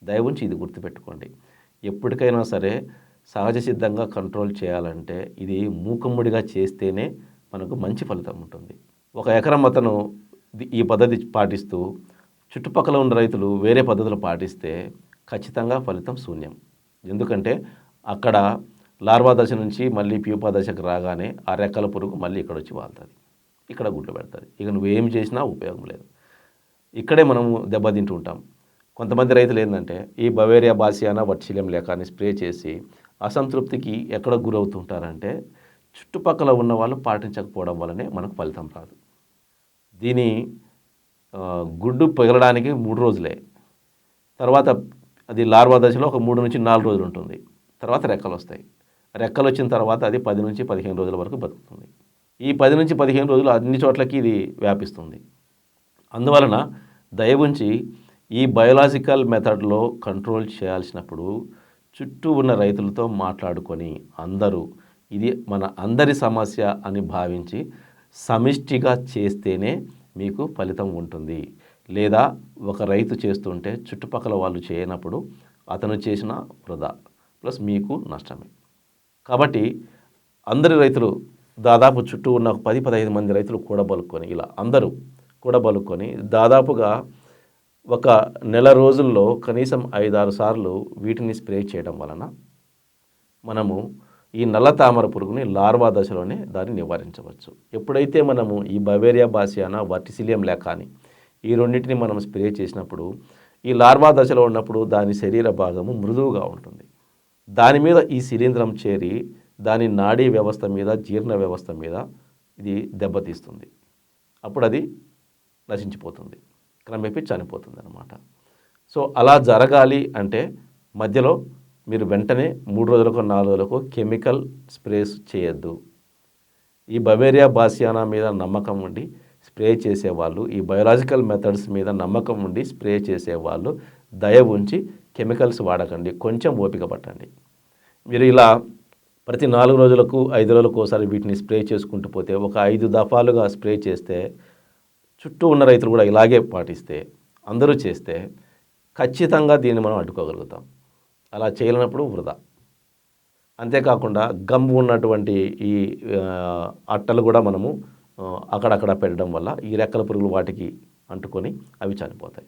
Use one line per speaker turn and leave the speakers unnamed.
దయవుంచి ఇది గుర్తుపెట్టుకోండి. ఎప్పటికైనా సరే సహజ సిద్ధంగా కంట్రోల్ చేయాలంటే ఇది మూకుమ్మడిగా చేస్తేనే మనకు మంచి ఫలితం ఉంటుంది. ఒక ఎకరం అతను ఈ పద్ధతి పాటిస్తూ చుట్టుపక్కల ఉన్న రైతులు వేరే పద్ధతులు పాటిస్తే ఖచ్చితంగా ఫలితం శూన్యం. ఎందుకంటే అక్కడ లార్వా దశ నుంచి మళ్ళీ ప్యూపా దశకు రాగానే ఆ రెక్కల పురుగు మళ్ళీ ఇక్కడ వచ్చి వాళ్తుంది, ఇక్కడ గుడ్లు పెడుతుంది. ఇక నువ్వేం చేసినా ఉపయోగం లేదు. ఇక్కడే మనము దెబ్బతింటూ ఉంటాం. కొంతమంది రైతులు ఏంటంటే ఈ బవేరియా బాసియానా వర్టిసిలియం లేకాని స్ప్రే చేసి అసంతృప్తికి ఎక్కడ గురవుతుంటారంటే చుట్టుపక్కల ఉన్న వాళ్ళు పాటించకపోవడం వల్లనే మనకు ఫలితం రాదు. దీని గుడ్డు పగలడానికి 3 రోజులే, తర్వాత అది లార్వా దశలో ఒక 3 నుంచి 4 రోజులు ఉంటుంది, తర్వాత రెక్కలు వస్తాయి. రెక్కలు వచ్చిన తర్వాత అది 10 నుంచి 15 రోజుల వరకు బతుకుతుంది. ఈ 10 నుంచి 15 రోజులు అన్ని చోట్లకి ఇది వ్యాపిస్తుంది. అందువలన దయవుంచి ఈ బయోలాజికల్ మెథడ్లో కంట్రోల్ చేయాల్సినప్పుడు చుట్టూ ఉన్న రైతులతో మాట్లాడుకొని అందరూ ఇది మన అందరి సమస్య అని భావించి సమిష్టిగా చేస్తేనే మీకు ఫలితం ఉంటుంది. లేదా ఒక రైతు చేస్తుంటే చుట్టుపక్కల వాళ్ళు చేయనప్పుడు అతను చేసిన వృధా ప్లస్ మీకు నష్టమే. కాబట్టి అందరి రైతులు దాదాపు చుట్టూ ఉన్న 10-15 మంది రైతులు కూడబలుక్కొని ఇలా అందరూ కూడబలుక్కొని దాదాపుగా ఒక నెల రోజుల్లో కనీసం 5-6 సార్లు వీటిని స్ప్రే చేయడం వలన మనము ఈ నల్ల తామర పురుగుని లార్వా దశలోనే దాన్ని నివారించవచ్చు. ఎప్పుడైతే మనము ఈ బవేరియా బాసియానా వర్టిసిలియం లేకాని ఈ రెండింటిని మనం స్ప్రే చేసినప్పుడు ఈ లార్వా దశలో ఉన్నప్పుడు దాని శరీర భాగము మృదువుగా ఉంటుంది. దాని మీద ఈ శిలీంధ్రం చేరి దాని నాడీ వ్యవస్థ మీద జీర్ణ వ్యవస్థ మీద ఇది దెబ్బతీస్తుంది. అప్పుడు అది నశించిపోతుంది, క్రమేపీ చనిపోతుంది అన్నమాట. సో అలా జరగాలి అంటే మధ్యలో మీరు వెంటనే 3 రోజులకో 4 రోజులకో కెమికల్ స్ప్రేస్ చేయొద్దు. ఈ బవేరియా బాసియానా మీద నమ్మకం ఉండి స్ప్రే చేసేవాళ్ళు, ఈ బయోలాజికల్ మెథడ్స్ మీద నమ్మకం ఉండి స్ప్రే చేసేవాళ్ళు దయ ఉంచి కెమికల్స్ వాడకండి, కొంచెం ఓపిక పట్టండి. మీరు ఇలా ప్రతి 4 రోజులకు 5 రోజులకు ఒకసారి వీటిని స్ప్రే చేసుకుంటూ పోతే ఒక 5 దఫాలుగా స్ప్రే చేస్తే చుట్టూ ఉన్న రైతులు కూడా ఇలాగే పాటిస్తే అందరూ చేస్తే ఖచ్చితంగా దీన్ని మనం అడ్డుకోగలుగుతాం. అలా చేయలేనప్పుడు వృధా. అంతేకాకుండా గమ్ము ఉన్నటువంటి ఈ అట్టలు కూడా మనము అక్కడక్కడ పెట్టడం వల్ల ఈ రెక్కల పురుగులు వాటికి అంటుకొని అవి చనిపోతాయి.